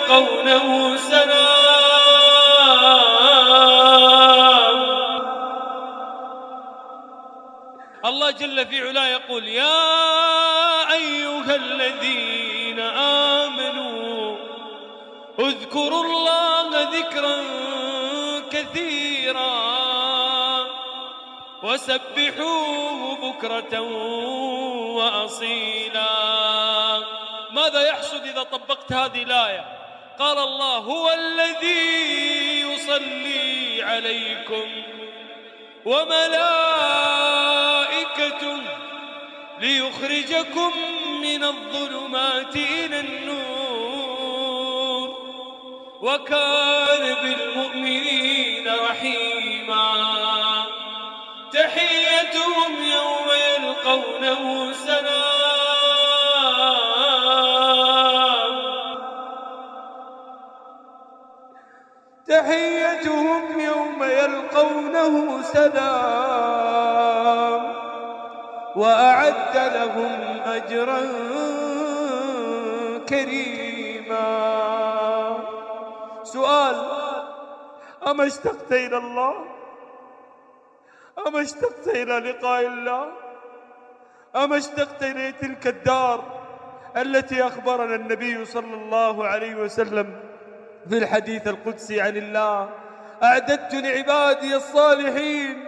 يلقونه سلام. الله جل في علاه يقول: يا أيها الذين آمنوا اذكروا الله ذكرا كثيرا وسبحوه بكرة وأصيلا. ماذا يحصل إذا طبقت هذه الآية؟ قال الله: هو الذي يصلي عليكم وملائكته ليخرجكم من الظلمات إلى النور وكان بالمؤمنين رحيما. تحيتهم يوم يلقونه سلام. تحيتهم يوم يلقونه سلام وأعد لهم أجرا كريما. سؤال: أما اشتقت إلى الله؟ أما اشتقت إلى لقاء الله؟ أما اشتقت إلى تلك الدار التي أخبرنا النبي صلى الله عليه وسلم في الحديث القدسي عن الله: أعددت لعبادي الصالحين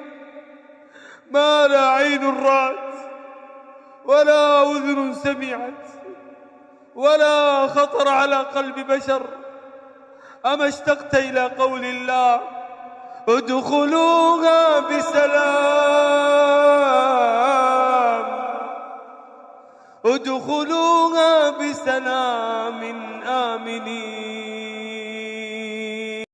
ما لا عين رأت ولا أذن سمعت ولا خطر على قلب بشر. أما اشتقت إلى قول الله: ادخلوها بسلام، ادخلوها بسلام آمنين.